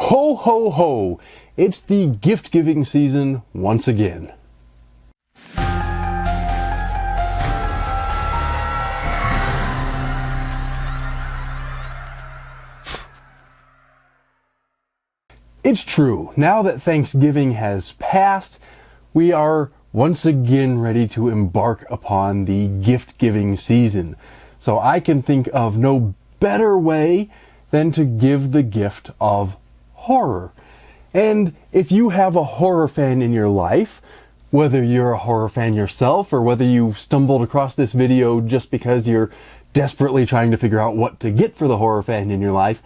Ho, ho, ho! It's the gift-giving season once again. It's true. Now that Thanksgiving has passed, we are once again ready to embark upon the gift-giving season. So I can think of no better way than to give the gift of horror. And if you have a horror fan in your life, whether you're a horror fan yourself or whether you stumbled across this video just because you're desperately trying to figure out what to get for the horror fan in your life,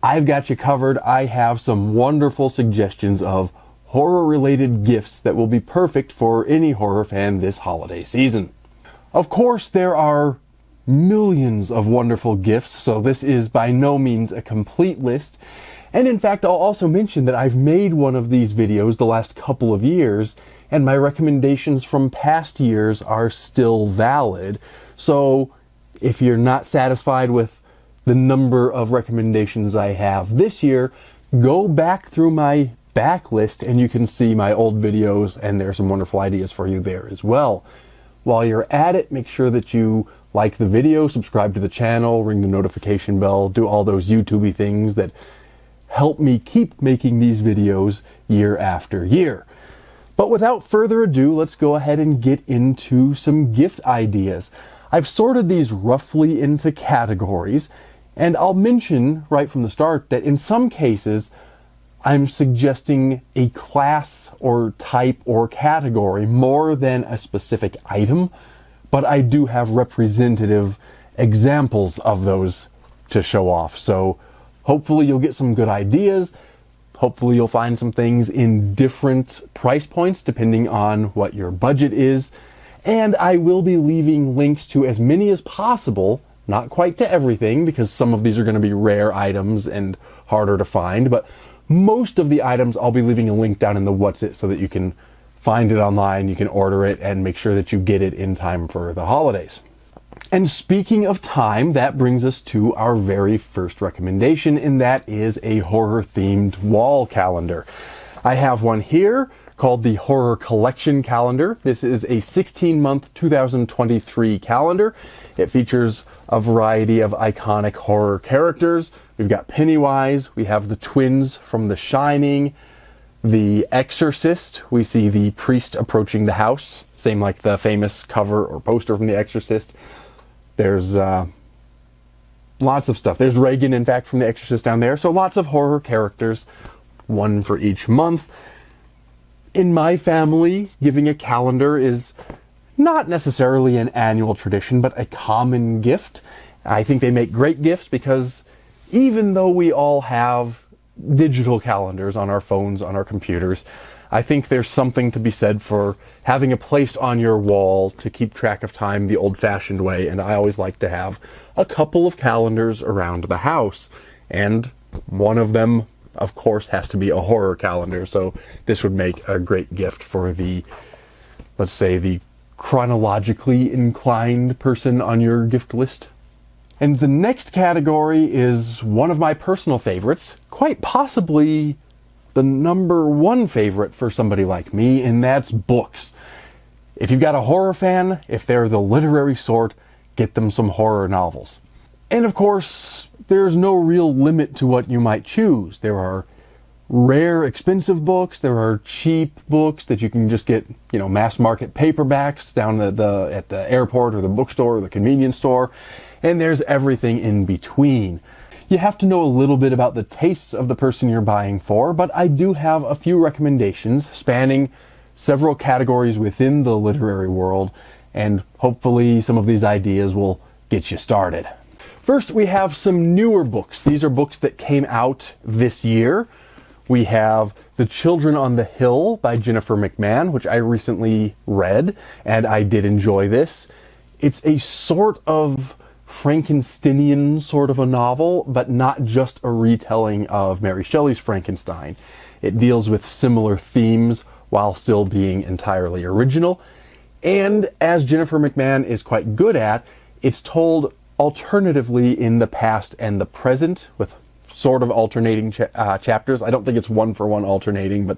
I've got you covered. I have some wonderful suggestions of horror-related gifts that will be perfect for any horror fan this holiday season. Of course, there are millions of wonderful gifts, so this is by no means a complete list. And in fact, I'll also mention that I've made one of these videos the last couple of years, and my recommendations from past years are still valid. So if you're not satisfied with the number of recommendations I have this year, go back through my backlist and you can see my old videos, and there's some wonderful ideas for you there as well. While you're at it, make sure that you like the video, subscribe to the channel, ring the notification bell, do all those YouTube-y things that help me keep making these videos year after year. But without further ado, let's go ahead and get into some gift ideas. I've sorted these roughly into categories, and I'll mention right from the start that in some cases, I'm suggesting a class or type or category more than a specific item, but I do have representative examples of those to show off. So hopefully you'll get some good ideas. Hopefully you'll find some things in different price points depending on what your budget is. And I will be leaving links to as many as possible. Not quite to everything, because some of these are going to be rare items and harder to find, but most of the items I'll be leaving a link down in the What's It so that you can find it online, you can order it, and make sure that you get it in time for the holidays. And speaking of time, that brings us to our very first recommendation, and that is a horror-themed wall calendar. I have one here called the Horror Collection Calendar. This is a 16-month 2023 calendar. It features a variety of iconic horror characters. We've got Pennywise, we have the twins from The Shining, The Exorcist, we see the priest approaching the house, same like the famous cover or poster from The Exorcist. There's lots of stuff. There's Reagan, in fact, from The Exorcist down there. So lots of horror characters, one for each month. In my family, giving a calendar is not necessarily an annual tradition, but a common gift. I think they make great gifts because even though we all have digital calendars on our phones, on our computers, I think there's something to be said for having a place on your wall to keep track of time the old-fashioned way, and I always like to have a couple of calendars around the house, and one of them, of course, has to be a horror calendar, so this would make a great gift for the, let's say, the chronologically inclined person on your gift list. And the next category is one of my personal favorites, quite possibly the #1 favorite for somebody like me, and that's books. If you've got a horror fan, if they're the literary sort, get them some horror novels. And of course, there's no real limit to what you might choose. There are rare, expensive books. There are cheap books that you can just get, mass market paperbacks down at the airport or the bookstore or the convenience store. And there's everything in between. You have to know a little bit about the tastes of the person you're buying for, but I do have a few recommendations spanning several categories within the literary world, and hopefully some of these ideas will get you started. First, we have some newer books. These are books that came out this year. We have The Children on the Hill by Jennifer McMahon, which I recently read, and I did enjoy this. It's a sort of Frankensteinian sort of a novel, but not just a retelling of Mary Shelley's Frankenstein. It deals with similar themes while still being entirely original. And as Jennifer McMahon is quite good at, it's told alternatively in the past and the present, with sort of alternating chapters. I don't think it's one-for-one alternating, but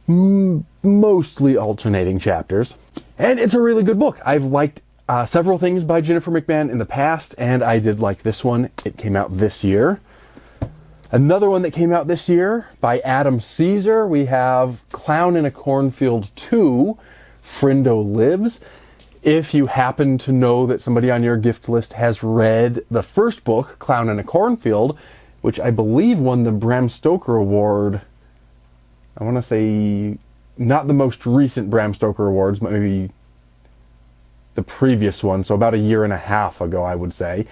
mostly alternating chapters. And it's a really good book. I've liked several things by Jennifer McMahon in the past, and I did like this one. It came out this year. Another one that came out this year by Adam Caesar, we have Clown in a Cornfield 2, Friendo Lives. If you happen to know that somebody on your gift list has read the first book, Clown in a Cornfield, which I believe won the Bram Stoker Award, I want to say not the most recent Bram Stoker Awards, but maybe the previous one, so about a year and a half ago, I would say.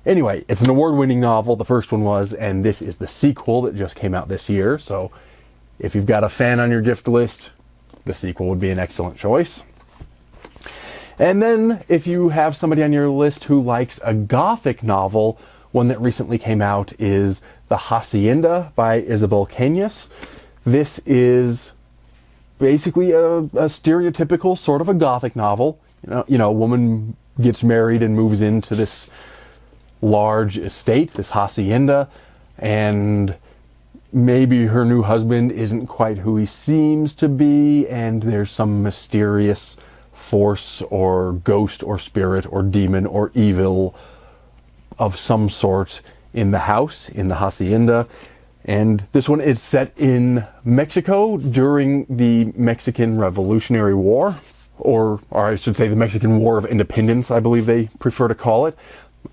Anyway, it's an award-winning novel, the first one was, and this is the sequel that just came out this year, so if you've got a fan on your gift list, the sequel would be an excellent choice. And then, if you have somebody on your list who likes a Gothic novel, one that recently came out is The Hacienda by Isabel Cañas. This is basically a stereotypical sort of a Gothic novel. You know, a woman gets married and moves into this large estate, this hacienda, and maybe her new husband isn't quite who he seems to be, and there's some mysterious force or ghost or spirit or demon or evil of some sort in the house, in the hacienda. And this one is set in Mexico during the Mexican Revolutionary War, or I should say the Mexican War of Independence, I believe they prefer to call it.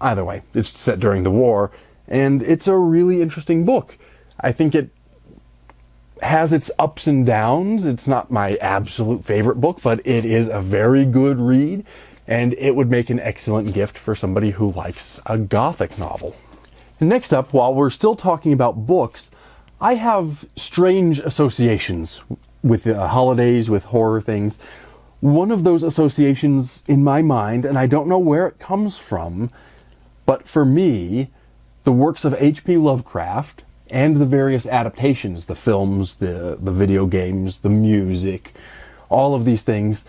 Either way, it's set during the war, and it's a really interesting book. I think it has its ups and downs. It's not my absolute favorite book, but it is a very good read, and it would make an excellent gift for somebody who likes a Gothic novel. And next up, while we're still talking about books, I have strange associations with the holidays, with horror things. One of those associations in my mind, and I don't know where it comes from, but for me, the works of H.P. Lovecraft and the various adaptations, the films, the video games, the music, all of these things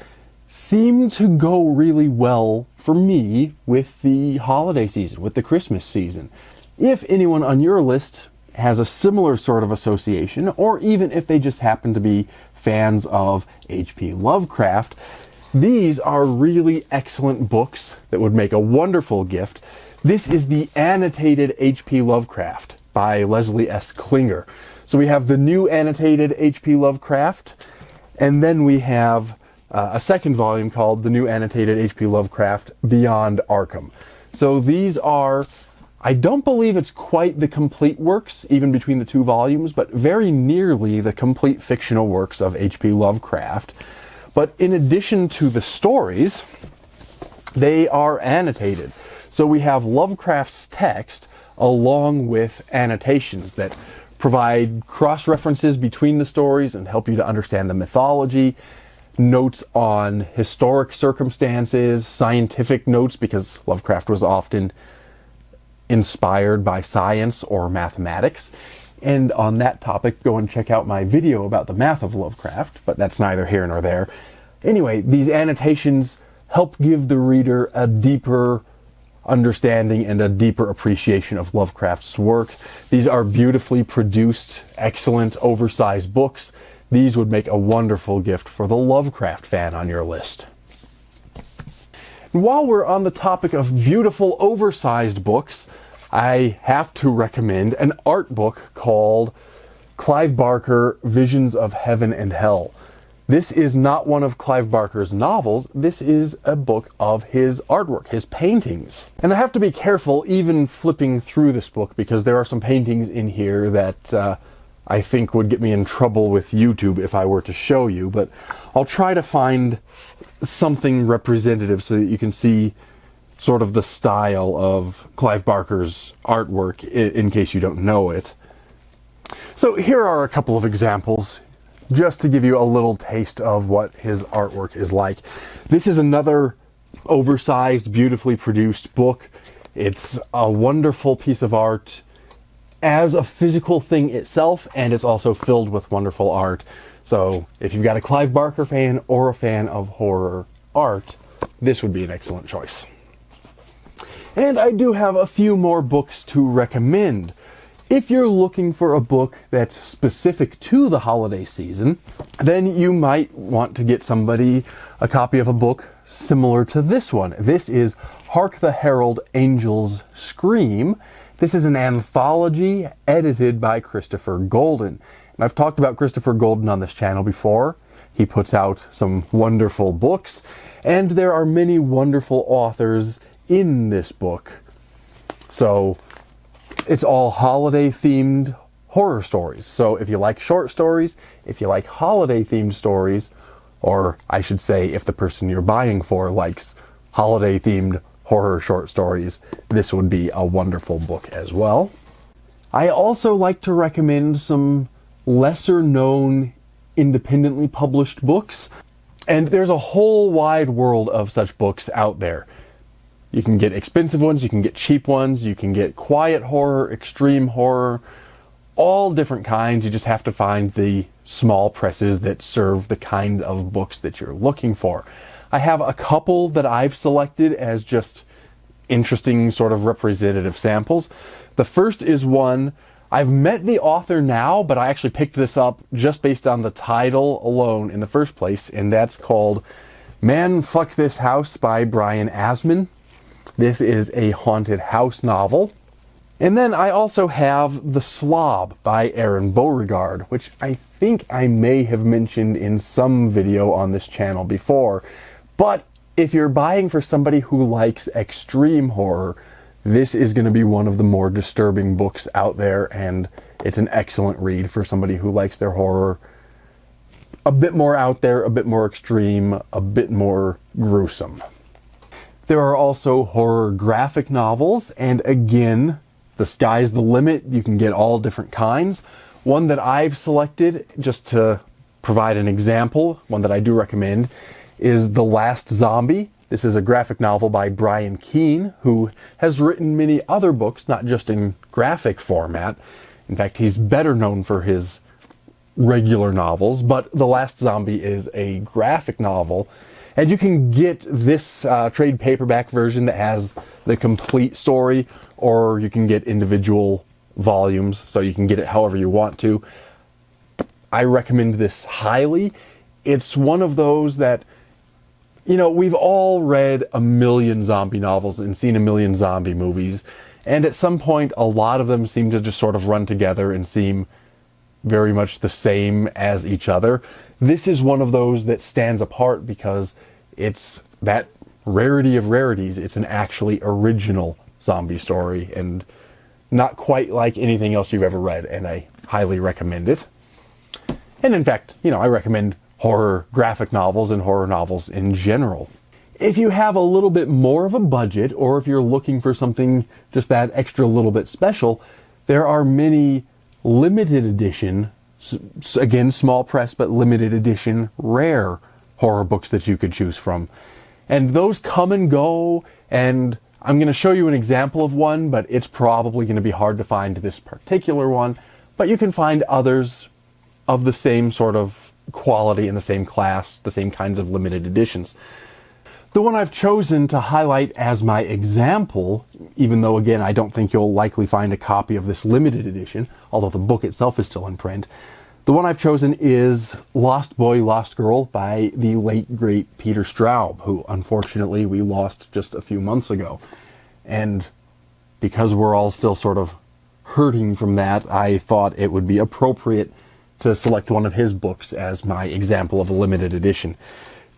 seem to go really well for me with the holiday season, with the Christmas season. If anyone on your list has a similar sort of association, or even if they just happen to be fans of H.P. Lovecraft, these are really excellent books that would make a wonderful gift. This is the annotated H.P. Lovecraft by Leslie S. Klinger. So we have the new annotated H.P. Lovecraft, and then we have a second volume called the new annotated H.P. Lovecraft Beyond Arkham. So these are, I don't believe it's quite the complete works, even between the two volumes, but very nearly the complete fictional works of H.P. Lovecraft. But in addition to the stories, they are annotated. So we have Lovecraft's text along with annotations that provide cross-references between the stories and help you to understand the mythology, notes on historic circumstances, scientific notes, because Lovecraft was often inspired by science or mathematics. And on that topic, go and check out my video about the math of Lovecraft, but that's neither here nor there. Anyway, these annotations help give the reader a deeper understanding and a deeper appreciation of Lovecraft's work. These are beautifully produced, excellent, oversized books. These would make a wonderful gift for the Lovecraft fan on your list. And while we're on the topic of beautiful, oversized books, I have to recommend an art book called Clive Barker, Visions of Heaven and Hell. This is not one of Clive Barker's novels. This is a book of his artwork, his paintings. And I have to be careful even flipping through this book because there are some paintings in here that I think would get me in trouble with YouTube if I were to show you, but I'll try to find something representative so that you can see sort of the style of Clive Barker's artwork in case you don't know it. So here are a couple of examples just to give you a little taste of what his artwork is like. This is another oversized, beautifully produced book. It's a wonderful piece of art as a physical thing itself, and it's also filled with wonderful art. So if you've got a Clive Barker fan or a fan of horror art, this would be an excellent choice. And I do have a few more books to recommend. If you're looking for a book that's specific to the holiday season, then you might want to get somebody a copy of a book similar to this one. This is Hark the Herald Angels Scream. This is an anthology edited by Christopher Golden. And I've talked about Christopher Golden on this channel before. He puts out some wonderful books, and there are many wonderful authors in this book. So it's all holiday-themed horror stories. So if you like short stories, if you like holiday-themed stories, or I should say if the person you're buying for likes holiday-themed horror short stories, this would be a wonderful book as well. I also like to recommend some lesser-known, independently published books, and there's a whole wide world of such books out there. You can get expensive ones, you can get cheap ones, you can get quiet horror, extreme horror, all different kinds. You just have to find the small presses that serve the kind of books that you're looking for. I have a couple that I've selected as just interesting sort of representative samples. The first is one, I've met the author now, but I actually picked this up just based on the title alone in the first place, and that's called Man Fuck This House by Brian Asman. This is a haunted house novel. And then I also have The Slob by Aaron Beauregard, which I think I may have mentioned in some video on this channel before. But if you're buying for somebody who likes extreme horror, this is going to be one of the more disturbing books out there, and it's an excellent read for somebody who likes their horror a bit more out there, a bit more extreme, a bit more gruesome. There are also horror graphic novels, and again, the sky's the limit. You can get all different kinds. One that I've selected, just to provide an example, one that I do recommend, is The Last Zombie. This is a graphic novel by Brian Keene, who has written many other books, not just in graphic format. In fact, he's better known for his regular novels, but The Last Zombie is a graphic novel. And you can get this trade paperback version that has the complete story, or you can get individual volumes, so you can get it however you want to. I recommend this highly. It's one of those that, you know, we've all read a million zombie novels and seen a million zombie movies, and at some point a lot of them seem to just sort of run together and seem very much the same as each other. This is one of those that stands apart because it's that rarity of rarities. It's an actually original zombie story and not quite like anything else you've ever read, and I highly recommend it. And in fact, you know, I recommend horror graphic novels and horror novels in general. If you have a little bit more of a budget, or if you're looking for something just that extra little bit special, there are many limited edition, again small press but limited edition, rare horror books that you could choose from. And those come and go, and I'm going to show you an example of one, but it's probably going to be hard to find this particular one, but you can find others of the same sort of quality in the same class, the same kinds of limited editions. The one I've chosen to highlight as my example, even though again I don't think you'll likely find a copy of this limited edition, although the book itself is still in print, the one I've chosen is Lost Boy, Lost Girl by the late great Peter Straub, who unfortunately we lost just a few months ago. And because we're all still sort of hurting from that, I thought it would be appropriate to select one of his books as my example of a limited edition.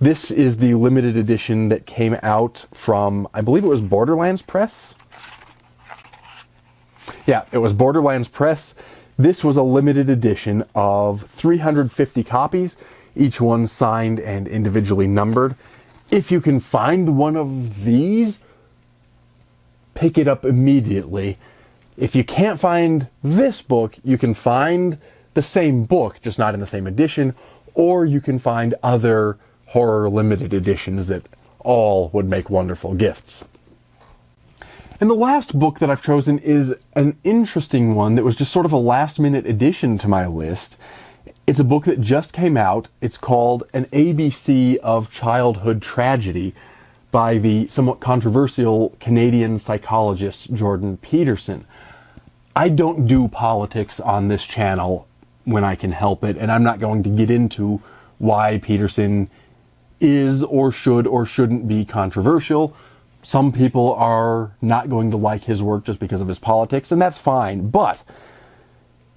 This is the limited edition that came out from, I believe it was Borderlands Press. Yeah, it was Borderlands Press. This was a limited edition of 350 copies, each one signed and individually numbered. If you can find one of these, pick it up immediately. If you can't find this book, you can find the same book, just not in the same edition, or you can find other horror limited editions that all would make wonderful gifts. And the last book that I've chosen is an interesting one that was just sort of a last-minute addition to my list. It's a book that just came out. It's called An ABC of Childhood Tragedy by the somewhat controversial Canadian psychologist Jordan Peterson. I don't do politics on this channel when I can help it, and I'm not going to get into why Peterson is or shouldn't be controversial. Some people are not going to like his work just because of his politics, and that's fine. But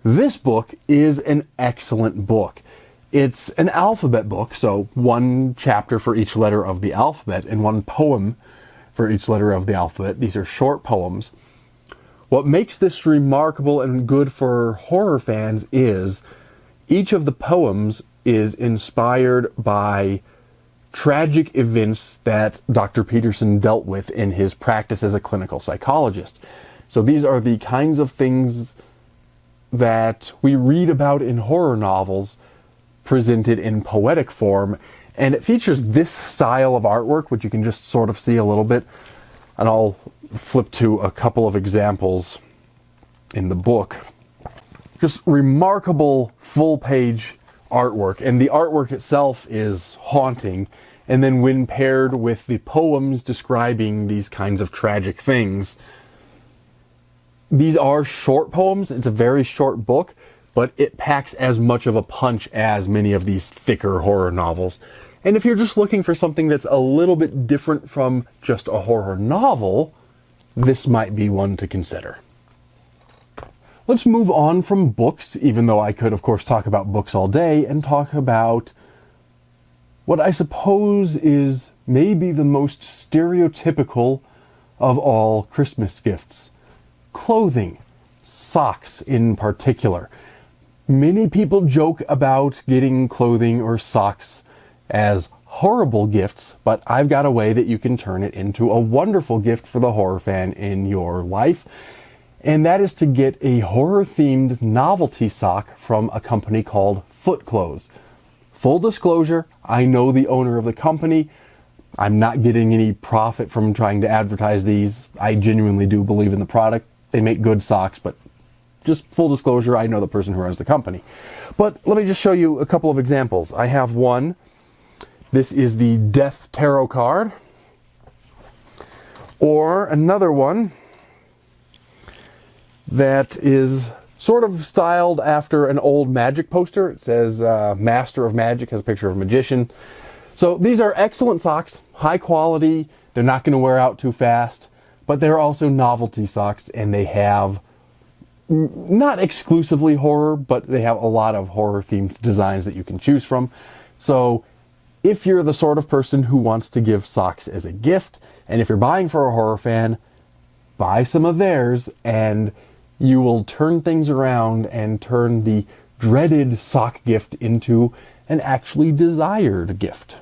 this book is an excellent book. It's an alphabet book, so one chapter for each letter of the alphabet and one poem for each letter of the alphabet. These are short poems. What makes this remarkable and good for horror fans is each of the poems is inspired by tragic events that Dr. Peterson dealt with in his practice as a clinical psychologist. So these are the kinds of things that we read about in horror novels presented in poetic form, and it features this style of artwork, which you can just sort of see a little bit, and I'll flip to a couple of examples in the book. Just remarkable full-page artwork, and the artwork itself is haunting, and then when paired with the poems describing these kinds of tragic things, these are short poems. It's a very short book, but it packs as much of a punch as many of these thicker horror novels. And if you're just looking for something that's a little bit different from just a horror novel, this might be one to consider. Let's move on from books, even though I could, of course, talk about books all day, and talk about what I suppose is maybe the most stereotypical of all Christmas gifts. Clothing. Socks in particular. Many people joke about getting clothing or socks as horrible gifts, but I've got a way that you can turn it into a wonderful gift for the horror fan in your life, and that is to get a horror-themed novelty sock from a company called Foot Clothes. Full disclosure, I know the owner of the company. I'm not getting any profit from trying to advertise these. I genuinely do believe in the product. They make good socks, but just full disclosure, I know the person who runs the company. But let me just show you a couple of examples. I have one. This is the Death Tarot card. Or another one that is sort of styled after an old magic poster. It says Master of Magic, has a picture of a magician. So these are excellent socks, high quality. They're not going to wear out too fast, but they're also novelty socks, and they have not exclusively horror, but they have a lot of horror-themed designs that you can choose from. So if you're the sort of person who wants to give socks as a gift, and if you're buying for a horror fan, buy some of theirs, and you will turn things around and turn the dreaded sock gift into an actually desired gift.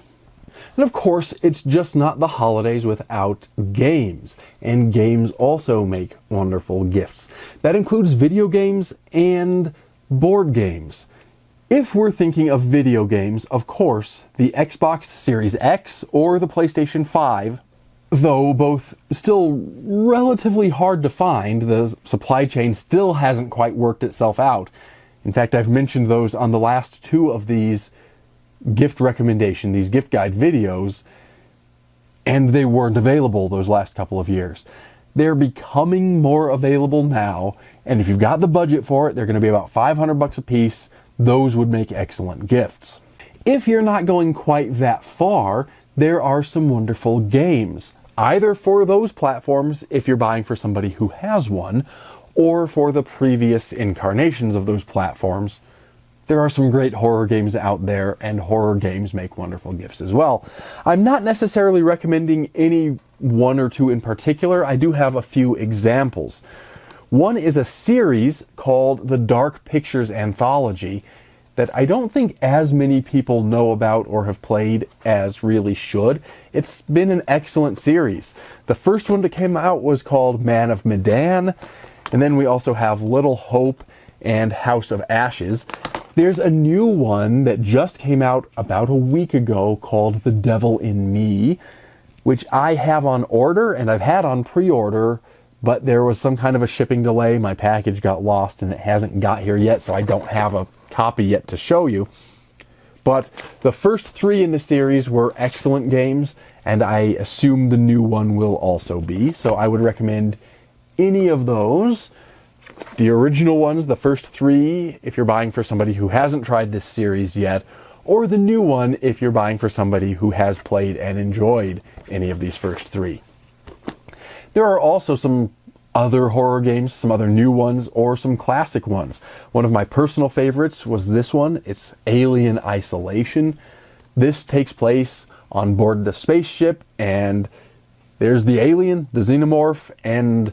And of course, it's just not the holidays without games. And games also make wonderful gifts. That includes video games and board games. If we're thinking of video games, of course, the Xbox Series X or the PlayStation 5, though both still relatively hard to find, the supply chain still hasn't quite worked itself out. In fact, I've mentioned those on the last two of these gift recommendation, these gift guide videos, and they weren't available those last couple of years. They're becoming more available now, and if you've got the budget for it, they're going to be about $500 a piece. Those would make excellent gifts. If you're not going quite that far, there are some wonderful games, either for those platforms if you're buying for somebody who has one, or for the previous incarnations of those platforms. There are some great horror games out there, and horror games make wonderful gifts as well. I'm not necessarily recommending any one or two in particular. I do have a few examples. One is a series called the Dark Pictures Anthology that I don't think as many people know about or have played as really should. It's been an excellent series. The first one that came out was called Man of Medan, and then we also have Little Hope and House of Ashes. There's a new one that just came out about a week ago called The Devil in Me, which I have on order and I've had on pre-order, but there was some kind of a shipping delay. My package got lost and it hasn't got here yet, so I don't have a copy yet to show you. But the first three in the series were excellent games, and I assume the new one will also be, so I would recommend any of those. the original ones, the first 3, if you're buying for somebody who hasn't tried this series yet, or the new one if you're buying for somebody who has played and enjoyed any of these first 3. There are also some other horror games, some other new ones, or some classic ones. One of my personal favorites was this one. It's Alien Isolation. This takes place on board the spaceship, and there's the alien, the xenomorph, and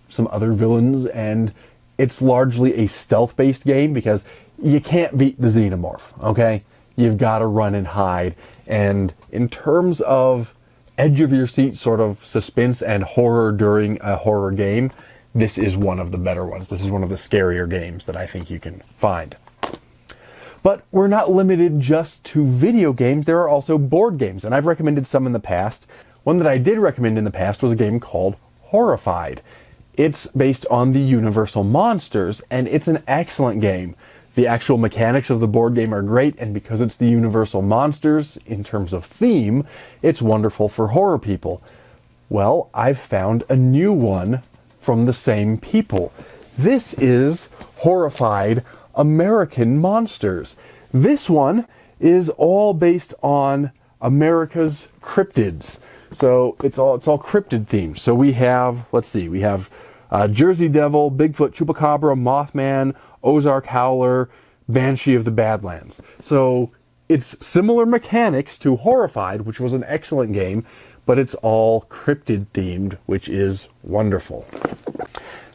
some other villains, and it's largely a stealth-based game because you can't beat the xenomorph, okay? You've got to run and hide. And in terms of edge of your seat sort of suspense and horror during a horror game, this is one of the better ones. This is one of the scarier games that I think you can find. But we're not limited just to video games. There are also board games, and I've recommended some in the past. One that I did recommend in the past was a game called Horrified. It's based on the Universal Monsters, and it's an excellent game. The actual mechanics of the board game are great, and because it's the Universal Monsters, in terms of theme, it's wonderful for horror people. Well, I've found a new one from the same people. This is Horrified American Monsters. This one is all based on America's cryptids. So it's all cryptid themed. So we have, let's see, we have Jersey Devil, Bigfoot, Chupacabra, Mothman, Ozark Howler, Banshee of the Badlands. So it's similar mechanics to Horrified, which was an excellent game, but it's all cryptid themed, which is wonderful.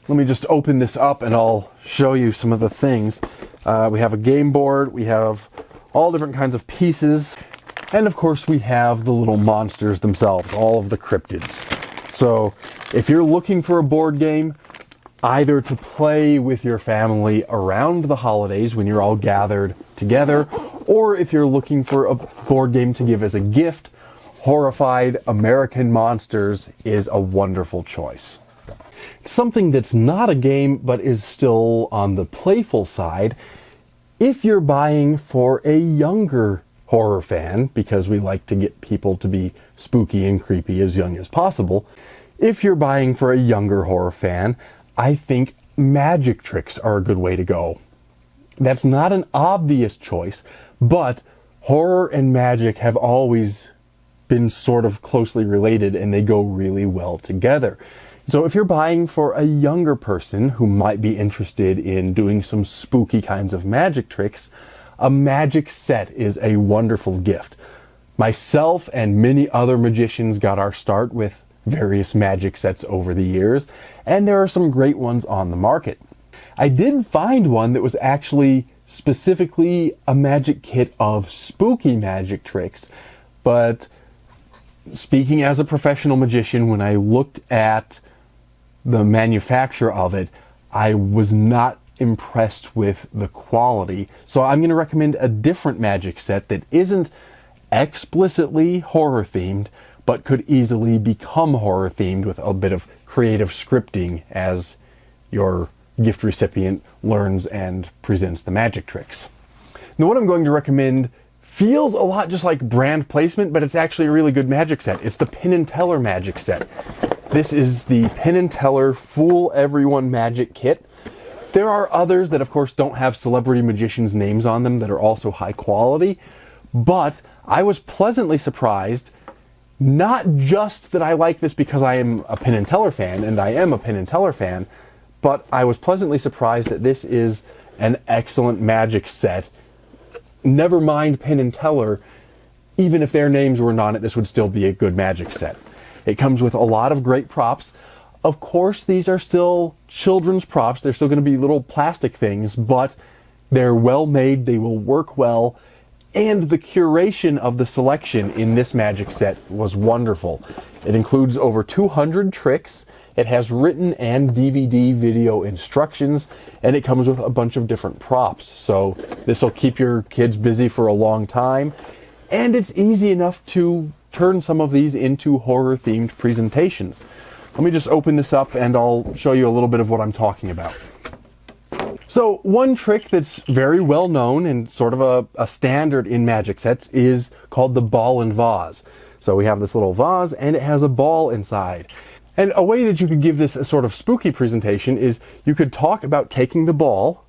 Let me just open this up and I'll show you some of the things. We have a game board, we have all different kinds of pieces, and of course we have the little monsters themselves, all of the cryptids. So if you're looking for a board game, either to play with your family around the holidays when you're all gathered together, or if you're looking for a board game to give as a gift, Horrified American Monsters is a wonderful choice. Something that's not a game but is still on the playful side, if you're buying for a younger horror fan, because we like to get people to be spooky and creepy as young as possible, if you're buying for a younger horror fan, I think magic tricks are a good way to go. That's not an obvious choice, but horror and magic have always been sort of closely related and they go really well together. So if you're buying for a younger person who might be interested in doing some spooky kinds of magic tricks, a magic set is a wonderful gift. Myself and many other magicians got our start with various magic sets over the years, and there are some great ones on the market. I did find one that was actually specifically a magic kit of spooky magic tricks, but speaking as a professional magician, when I looked at the manufacture of it, I was not impressed with the quality. So I'm going to recommend a different magic set that isn't explicitly horror themed, but could easily become horror themed with a bit of creative scripting as your gift recipient learns and presents the magic tricks. Now, what I'm going to recommend feels a lot just like brand placement, but it's actually a really good magic set. It's the Penn and Teller magic set. This is the Penn and Teller Fool Everyone magic kit. There are others that, of course, don't have celebrity magicians' names on them that are also high quality, but I was pleasantly surprised, not just that I like this because I am a Penn and Teller fan, and I am a Penn and Teller fan, but I was pleasantly surprised that this is an excellent magic set. Never mind Penn and Teller, even if their names weren't on it, this would still be a good magic set. It comes with a lot of great props. Of course, these are still children's props. They're still going to be little plastic things, but they're well made, they will work well, and the curation of the selection in this magic set was wonderful. It includes over 200 tricks, it has written and DVD video instructions, and it comes with a bunch of different props. So this will keep your kids busy for a long time, and it's easy enough to turn some of these into horror-themed presentations. Let me just open this up and I'll show you a little bit of what I'm talking about. So one trick that's very well known and sort of a standard in magic sets is called the ball and vase. So we have this little vase and it has a ball inside. And a way that you could give this a sort of spooky presentation is you could talk about taking the ball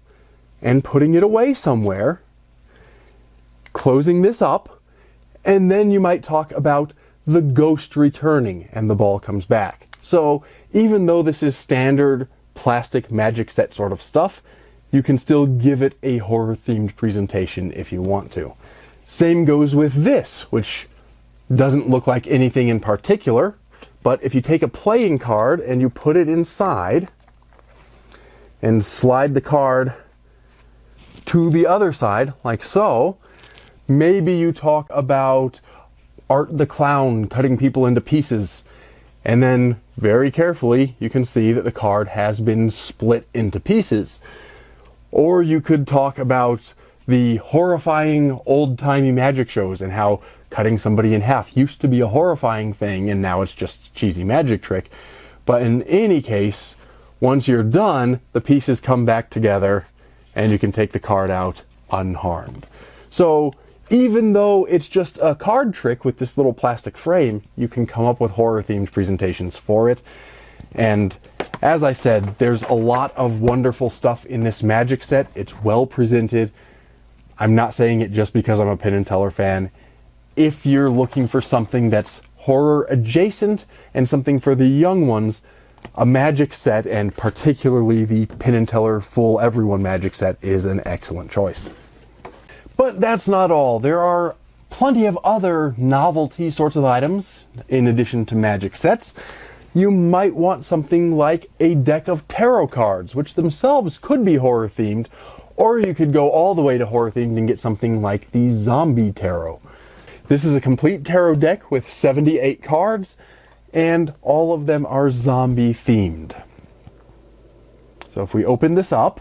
and putting it away somewhere, closing this up, and then you might talk about the ghost returning and the ball comes back. So even though this is standard plastic magic set sort of stuff, you can still give it a horror-themed presentation if you want to. Same goes with this, which doesn't look like anything in particular, but if you take a playing card and you put it inside and slide the card to the other side, like so, maybe you talk about Art the Clown cutting people into pieces, and then very carefully you can see that the card has been split into pieces. Or you could talk about the horrifying old-timey magic shows and how cutting somebody in half used to be a horrifying thing and now it's just a cheesy magic trick. But in any case, once you're done, the pieces come back together and you can take the card out unharmed. So even though it's just a card trick with this little plastic frame, you can come up with horror-themed presentations for it. And as I said, there's a lot of wonderful stuff in this magic set. It's well presented. I'm not saying it just because I'm a Penn and Teller fan. If you're looking for something that's horror adjacent and something for the young ones, a magic set, and particularly the Penn and Teller Full Everyone magic set, is an excellent choice. But that's not all. There are plenty of other novelty sorts of items in addition to magic sets. You might want something like a deck of tarot cards, which themselves could be horror themed, or you could go all the way to horror themed and get something like the Zombie Tarot. This is a complete tarot deck with 78 cards, and all of them are zombie themed. So if we open this up,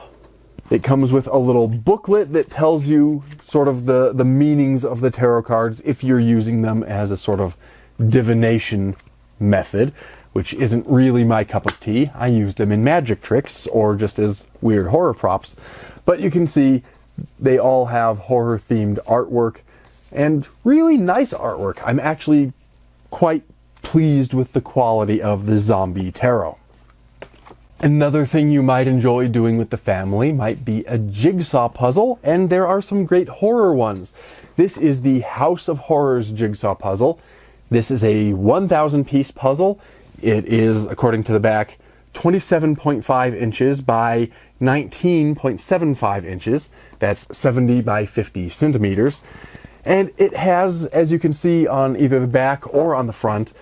it comes with a little booklet that tells you sort of the meanings of the tarot cards if you're using them as a sort of divination method, which isn't really my cup of tea. I use them in magic tricks or just as weird horror props. But you can see they all have horror-themed artwork and really nice artwork. I'm actually quite pleased with the quality of the Zombie Tarot. Another thing you might enjoy doing with the family might be a jigsaw puzzle, and there are some great horror ones. This is the House of Horrors jigsaw puzzle. This is a 1,000 piece puzzle. It is, according to the back, 27.5 inches by 19.75 inches. That's 70 by 50 centimeters. And it has, as you can see on either the back or on the front,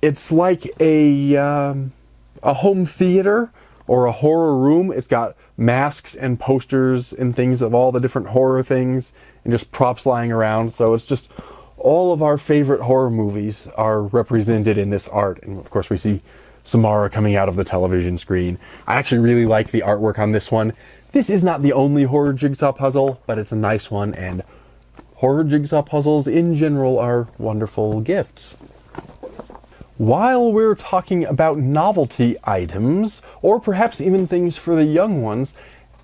it's like a home theater or a horror room. It's got masks and posters and things of all the different horror things and just props lying around. So it's just all of our favorite horror movies are represented in this art. And of course we see Samara coming out of the television screen. I actually really like the artwork on this one. This is not the only horror jigsaw puzzle, but it's a nice one, and horror jigsaw puzzles in general are wonderful gifts. While we're talking about novelty items, or perhaps even things for the young ones,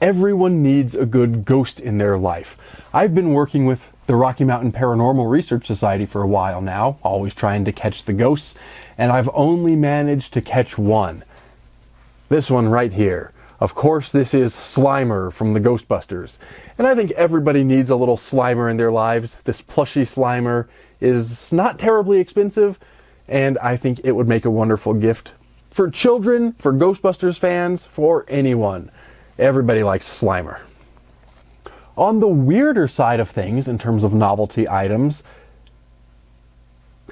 everyone needs a good ghost in their life. I've been working with the Rocky Mountain Paranormal Research Society for a while now, always trying to catch the ghosts, and I've only managed to catch one. This one right here. Of course, this is Slimer from the Ghostbusters, and I think everybody needs a little Slimer in their lives. This plushy Slimer is not terribly expensive, and I think it would make a wonderful gift for children, for Ghostbusters fans, for anyone. Everybody likes Slimer. On the weirder side of things, in terms of novelty items,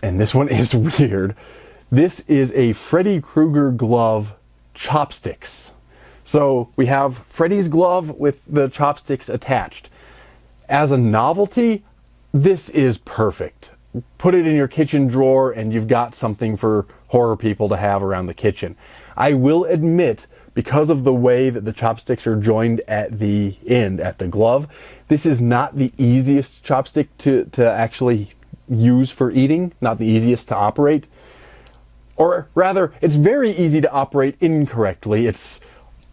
and this one is weird, this is a Freddy Krueger glove chopsticks. So we have Freddy's glove with the chopsticks attached. As a novelty, this is perfect. Put it in your kitchen drawer and you've got something for horror people to have around the kitchen. I will admit, because of the way that the chopsticks are joined at the end, at the glove, this is not the easiest chopstick to actually use for eating, not the easiest to operate. Or rather, it's very easy to operate incorrectly. It's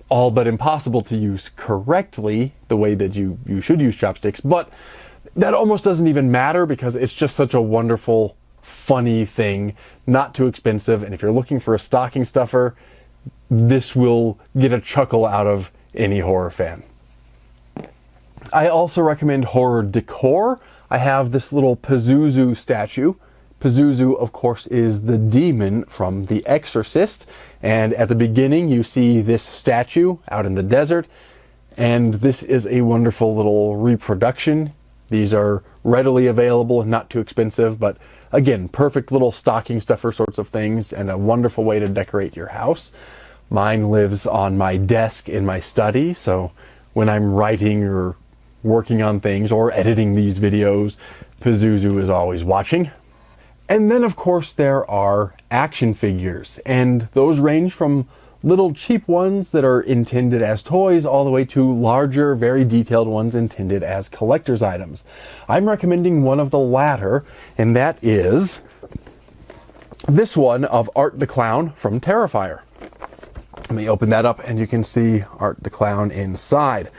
all but impossible to use correctly, the way that you should use chopsticks, but that almost doesn't even matter because it's just such a wonderful funny thing, not too expensive, and if you're looking for a stocking stuffer, this will get a chuckle out of any horror fan. I also recommend horror decor. I have this little Pazuzu statue. Pazuzu, of course, is the demon from The Exorcist, and at the beginning you see this statue out in the desert, and this is a wonderful little reproduction. These are readily available and not too expensive, but again, perfect little stocking stuffer sorts of things and a wonderful way to decorate your house. Mine lives on my desk in my study, so when I'm writing or working on things or editing these videos, Pazuzu is always watching. And then of course there are action figures, and those range from little cheap ones that are intended as toys all the way to larger, very detailed ones intended as collector's items. I'm recommending one of the latter, and that is this one of Art the Clown from Terrifier. Let me open that up and you can see Art the Clown inside.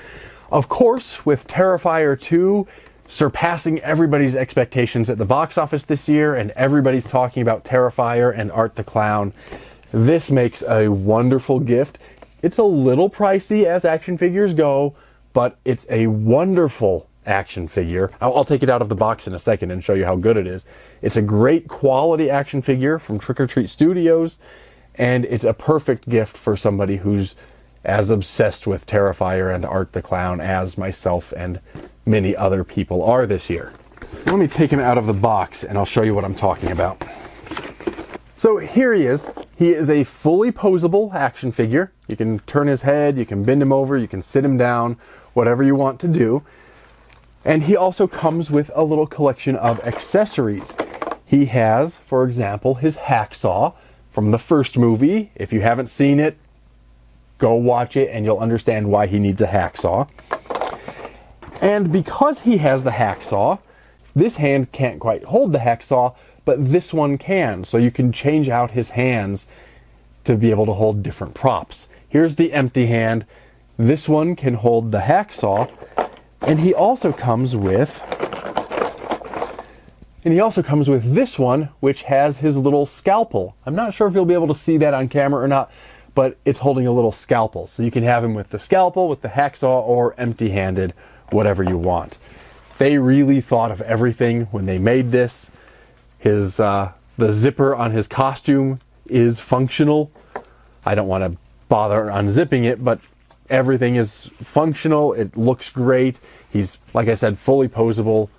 Of course, with Terrifier 2 surpassing everybody's expectations at the box office this year, and everybody's talking about Terrifier and Art the Clown, this makes a wonderful gift. It's a little pricey as action figures go, but it's a wonderful action figure. I'll take it out of the box in a second and show you how good it is. It's a great quality action figure from Trick or Treat Studios, and it's a perfect gift for somebody who's as obsessed with Terrifier and Art the Clown as myself and many other people are this year. Let me take him out of the box and I'll show you what I'm talking about. So here he is. He is a fully posable action figure. You can turn his head, you can bend him over, you can sit him down, whatever you want to do. And he also comes with a little collection of accessories. He has, for example, his hacksaw from the first movie. If you haven't seen it, go watch it and you'll understand why he needs a hacksaw. And because he has the hacksaw, this hand can't quite hold the hacksaw, but this one can. So you can change out his hands to be able to hold different props. Here's the empty hand. This one can hold the hacksaw. And he also comes with this one, which has his little scalpel. I'm not sure if you'll be able to see that on camera or not, but it's holding a little scalpel. So you can have him with the scalpel, with the hacksaw, or empty-handed, whatever you want. They really thought of everything when they made this. The zipper on his costume is functional. I don't want to bother unzipping it, but everything is functional. It looks great. He's, like I said, fully posable.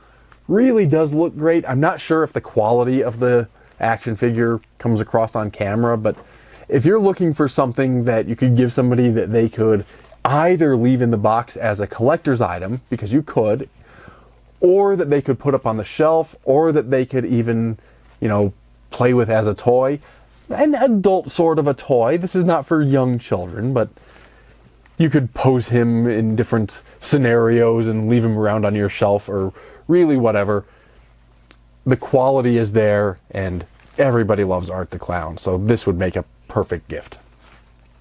Really does look great. I'm not sure if the quality of the action figure comes across on camera, but if you're looking for something that you could give somebody that they could either leave in the box as a collector's item, because you could, or that they could put up on the shelf, or that they could even, play with as a toy, an adult sort of a toy. This is not for young children, but you could pose him in different scenarios and leave him around on your shelf, or really whatever. The quality is there, and everybody loves Art the Clown, so this would make a perfect gift.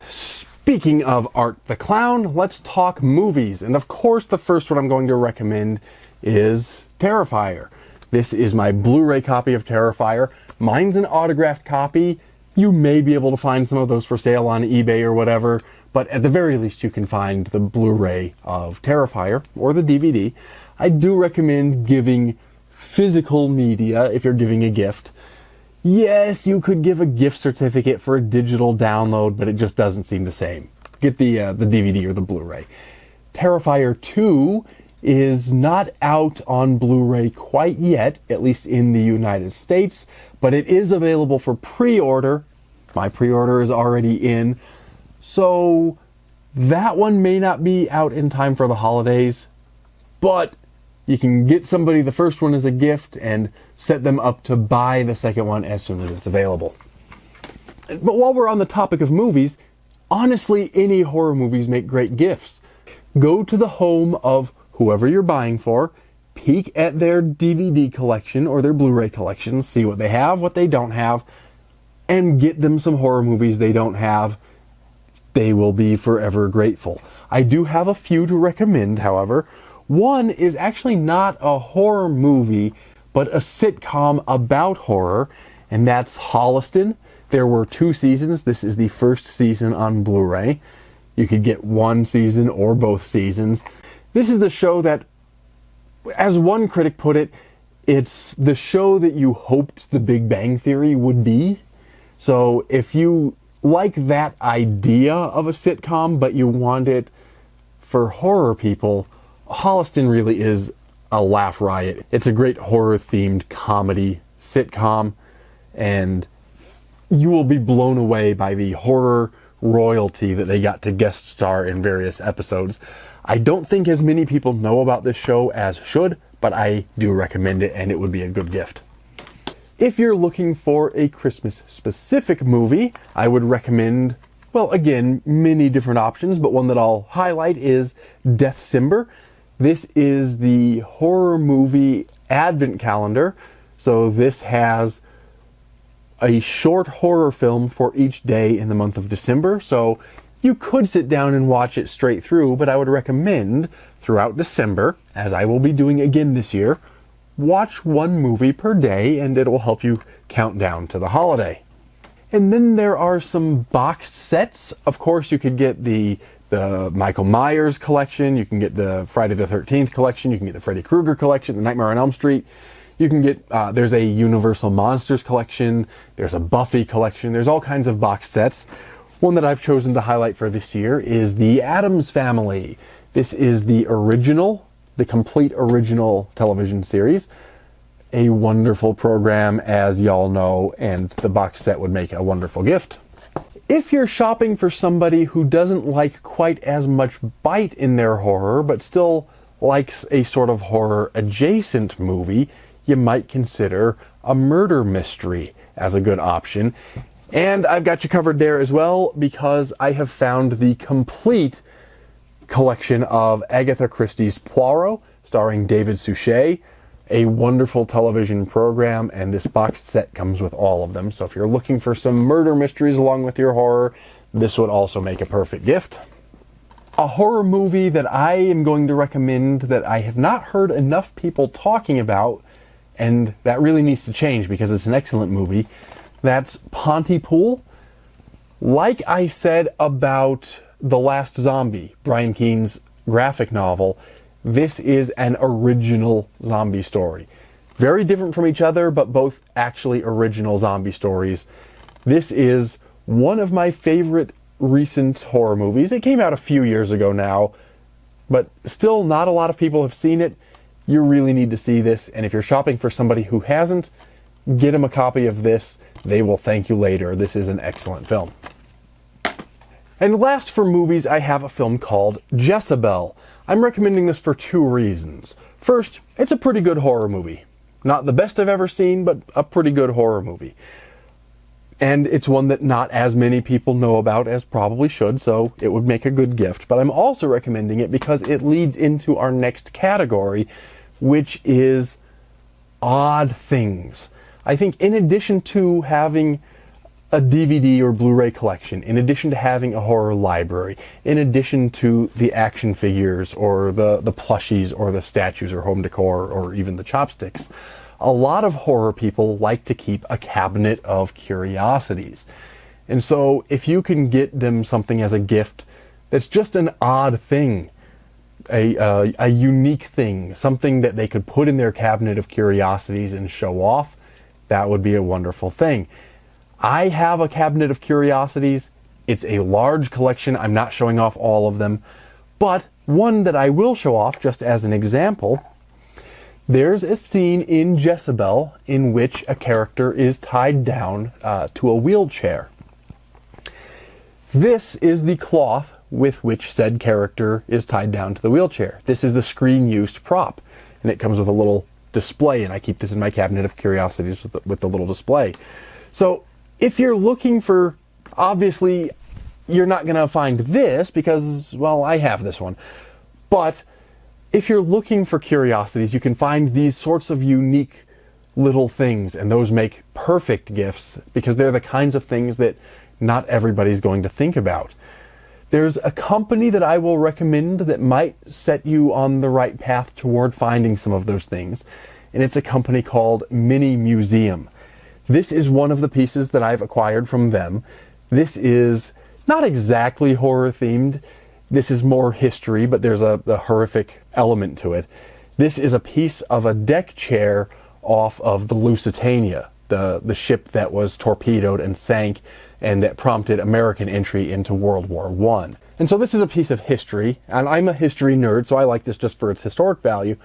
Speaking of Art the Clown, let's talk movies. And of course, the first one I'm going to recommend is Terrifier. This is my Blu-ray copy of Terrifier. Mine's an autographed copy. You may be able to find some of those for sale on eBay or whatever, but at the very least you can find the Blu-ray of Terrifier or the DVD. I do recommend giving physical media if you're giving a gift. Yes, you could give a gift certificate for a digital download, but it just doesn't seem the same. Get the DVD or the Blu-ray. Terrifier 2 is not out on Blu-ray quite yet, at least in the United States, but it is available for pre-order. My pre-order is already in, so that one may not be out in time for the holidays, but you can get somebody the first one as a gift and set them up to buy the second one as soon as it's available. But while we're on the topic of movies, honestly, any horror movies make great gifts. Go to the home of whoever you're buying for, peek at their DVD collection or their Blu-ray collection, see what they have, what they don't have, and get them some horror movies they don't have. They will be forever grateful. I do have a few to recommend, however. One is actually not a horror movie, but a sitcom about horror, and that's Holliston. There were 2 seasons. This is the first season on Blu-ray. You could get 1 season or both seasons. This is the show that, as one critic put it, it's the show that you hoped The Big Bang Theory would be. So if you like that idea of a sitcom, but you want it for horror people, Holliston really is a laugh riot. It's a great horror-themed comedy sitcom, and you will be blown away by the horror royalty that they got to guest star in various episodes. I don't think as many people know about this show as should, but I do recommend it, and it would be a good gift. If you're looking for a Christmas-specific movie, I would recommend, well, again, many different options, but one that I'll highlight is Deathcember. This is the horror movie advent calendar. So this has a short horror film for each day in the month of December. So you could sit down and watch it straight through, but I would recommend throughout December, as I will be doing again this year, watch 1 movie per day, and it will help you count down to the holiday. And then there are some boxed sets. Of course, you could get the Michael Myers collection, you can get the Friday the 13th collection, you can get the Freddy Krueger collection, the Nightmare on Elm Street. You can get, there's a Universal Monsters collection, there's a Buffy collection, there's all kinds of box sets. One that I've chosen to highlight for this year is the Addams Family. This is the original, the complete original television series. A wonderful program, as y'all know, and the box set would make a wonderful gift. If you're shopping for somebody who doesn't like quite as much bite in their horror, but still likes a sort of horror-adjacent movie, you might consider a murder mystery as a good option. And I've got you covered there as well, because I have found the complete collection of Agatha Christie's Poirot, starring David Suchet. A wonderful television program, and this boxed set comes with all of them. So if you're looking for some murder mysteries along with your horror, this would also make a perfect gift. A horror movie that I am going to recommend that I have not heard enough people talking about, and that really needs to change because it's an excellent movie, that's Pontypool. Like I said about The Last Zombie, Brian Keene's graphic novel, this is an original zombie story. Very different from each other, but both actually original zombie stories. This is one of my favorite recent horror movies. It came out a few years ago now, but still not a lot of people have seen it. You really need to see this, and if you're shopping for somebody who hasn't, get them a copy of this. They will thank you later. This is an excellent film. And last for movies, I have a film called Jezebel. I'm recommending this for 2 reasons. First, it's a pretty good horror movie. Not the best I've ever seen, but a pretty good horror movie. And it's one that not as many people know about as probably should, so it would make a good gift. But I'm also recommending it because it leads into our next category, which is odd things. I think in addition to having a DVD or Blu-ray collection, in addition to having a horror library, in addition to the action figures or the plushies or the statues or home decor or even the chopsticks, a lot of horror people like to keep a cabinet of curiosities. And so if you can get them something as a gift that's just an odd thing, a unique thing, something that they could put in their cabinet of curiosities and show off, that would be a wonderful thing. I have a cabinet of curiosities. It's a large collection. I'm not showing off all of them, but one that I will show off just as an example. There's a scene in Jezebel in which a character is tied down to a wheelchair. This is the cloth with which said character is tied down to the wheelchair. This is the screen-used prop, and it comes with a little display, and I keep this in my cabinet of curiosities with the little display. So if you're looking for, obviously, you're not going to find this because, well, I have this one. But if you're looking for curiosities, you can find these sorts of unique little things, and those make perfect gifts because they're the kinds of things that not everybody's going to think about. There's a company that I will recommend that might set you on the right path toward finding some of those things, and it's a company called Mini Museum. This is one of the pieces that I've acquired from them. This is not exactly horror themed. This is more history, but there's a horrific element to it. This is a piece of a deck chair off of the Lusitania, the ship that was torpedoed and sank and that prompted American entry into World War I. And so this is a piece of history, and I'm a history nerd, so I like this just for its historic value.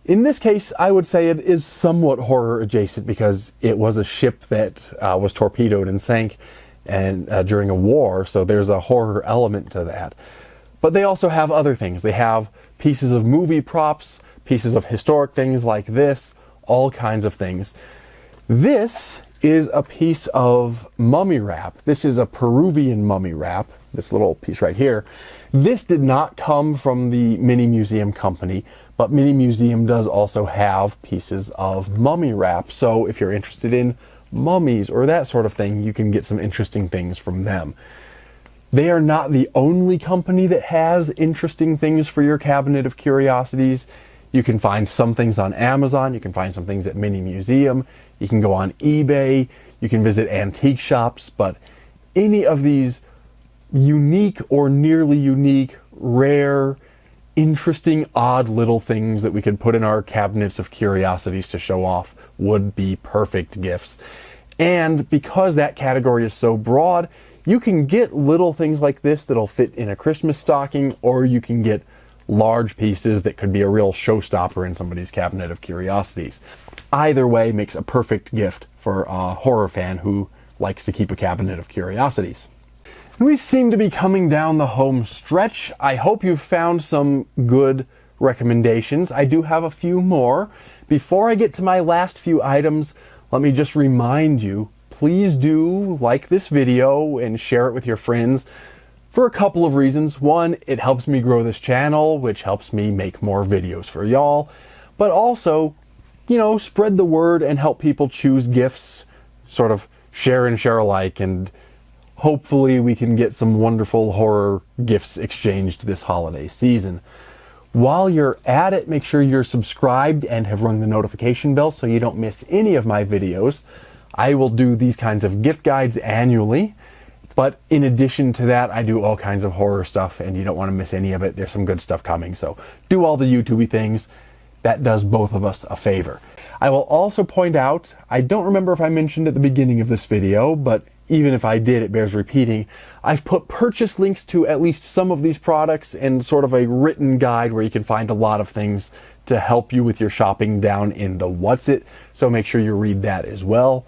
In this case, I would say it is somewhat horror adjacent because it was a ship that was torpedoed and sank and during a war, so there's a horror element to that. But they also have other things. They have pieces of movie props, pieces of historic things like this, all kinds of things. This is a piece of mummy wrap. This is a Peruvian mummy wrap, this little piece right here. This did not come from the Mini Museum company, but Mini Museum does also have pieces of mummy wrap. So if you're interested in mummies or that sort of thing, you can get some interesting things from them. They are not the only company that has interesting things for your cabinet of curiosities. You can find some things on Amazon, you can find some things at Mini Museum, you can go on eBay, you can visit antique shops, but any of these unique or nearly unique, rare, interesting, odd little things that we could put in our cabinets of curiosities to show off would be perfect gifts. And because that category is so broad, you can get little things like this that'll fit in a Christmas stocking, or you can get large pieces that could be a real showstopper in somebody's cabinet of curiosities. Either way makes a perfect gift for a horror fan who likes to keep a cabinet of curiosities. And we seem to be coming down the home stretch. I hope you've found some good recommendations. I do have a few more. Before I get to my last few items, let me just remind you, please do like this video and share it with your friends for a couple of reasons. One, it helps me grow this channel, which helps me make more videos for y'all. But also, you know, spread the word and help people choose gifts, sort of share and share alike, and hopefully we can get some wonderful horror gifts exchanged this holiday season. While you're at it, make sure you're subscribed and have rung the notification bell so you don't miss any of my videos. I will do these kinds of gift guides annually, but in addition to that, I do all kinds of horror stuff, and you don't want to miss any of it. There's some good stuff coming, so do all the YouTubey things. That does both of us a favor. I will also point out, I don't remember if I mentioned at the beginning of this video, but even if I did, it bears repeating. I've put purchase links to at least some of these products and sort of a written guide where you can find a lot of things to help you with your shopping down in the What's It, so make sure you read that as well.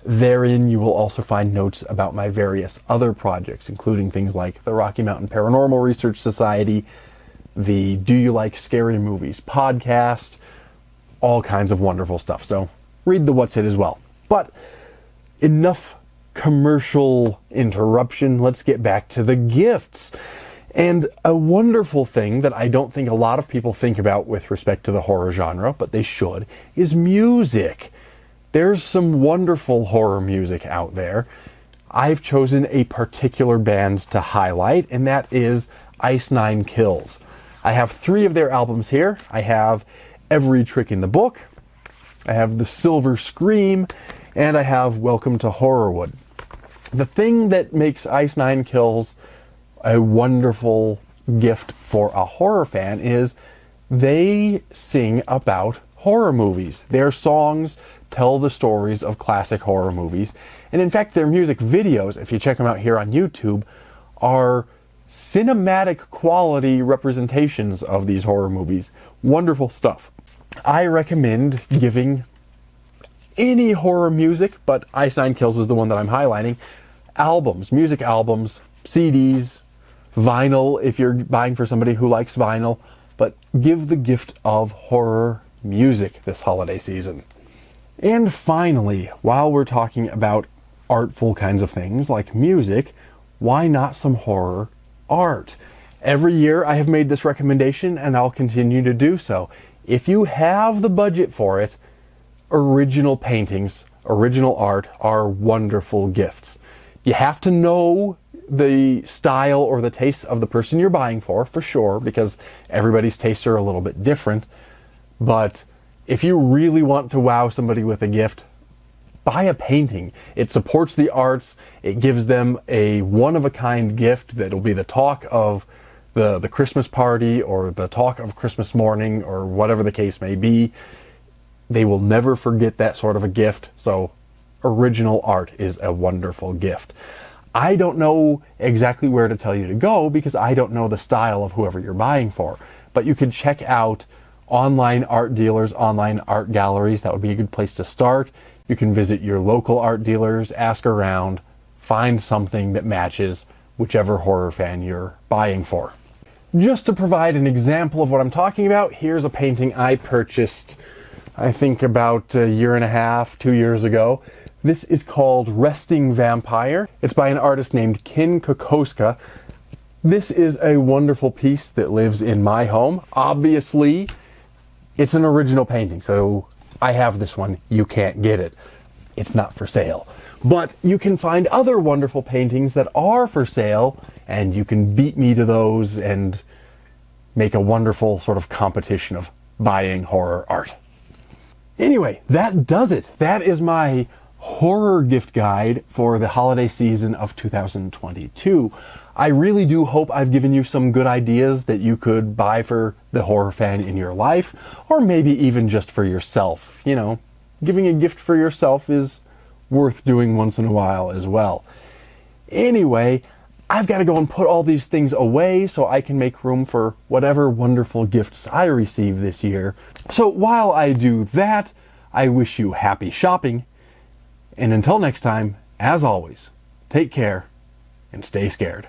Therein, you will also find notes about my various other projects, including things like the Rocky Mountain Paranormal Research Society, the Do You Like Scary Movies podcast, all kinds of wonderful stuff. So read the What's It as well. But enough commercial interruption. Let's get back to the gifts. And a wonderful thing that I don't think a lot of people think about with respect to the horror genre, but they should, is music. There's some wonderful horror music out there. I've chosen a particular band to highlight, and that is Ice Nine Kills. I have 3 of their albums here. I have Every Trick in the Book, I have The Silver Scream, and I have Welcome to Horrorwood. The thing that makes Ice Nine Kills a wonderful gift for a horror fan is they sing about horror movies. Their songs tell the stories of classic horror movies. And in fact, their music videos, if you check them out here on YouTube, are cinematic quality representations of these horror movies. Wonderful stuff. I recommend giving any horror music, but Ice Nine Kills is the one that I'm highlighting, albums, music albums, CDs, vinyl if you're buying for somebody who likes vinyl, but give the gift of horror music this holiday season. And finally, while we're talking about artful kinds of things like music, why not some horror art? Every year I have made this recommendation and I'll continue to do so. If you have the budget for it, original paintings, original art are wonderful gifts. You have to know the style or the taste of the person you're buying for sure, because everybody's tastes are a little bit different. But If you really want to wow somebody with a gift, buy a painting. It supports the arts. It gives them a one-of-a-kind gift that'll be the talk of the Christmas party or the talk of Christmas morning or whatever the case may be. They will never forget that sort of a gift. So original art is a wonderful gift. I don't know exactly where to tell you to go because I don't know the style of whoever you're buying for. But you can check out online art dealers, online art galleries. That would be a good place to start. You can visit your local art dealers, ask around, find something that matches whichever horror fan you're buying for. Just to provide an example of what I'm talking about, here's a painting I purchased, I think about a year and a half, 2 years ago. This is called Resting Vampire. It's by an artist named Kin Kokoska. This is a wonderful piece that lives in my home. Obviously, it's an original painting, so I have this one. You can't get it. It's not for sale. But you can find other wonderful paintings that are for sale, and you can beat me to those and make a wonderful sort of competition of buying horror art. Anyway, that does it. That is my horror gift guide for the holiday season of 2022. I really do hope I've given you some good ideas that you could buy for the horror fan in your life, or maybe even just for yourself. You know, giving a gift for yourself is worth doing once in a while as well. Anyway, I've got to go and put all these things away so I can make room for whatever wonderful gifts I receive this year. So while I do that, I wish you happy shopping. And until next time, as always, take care and stay scared.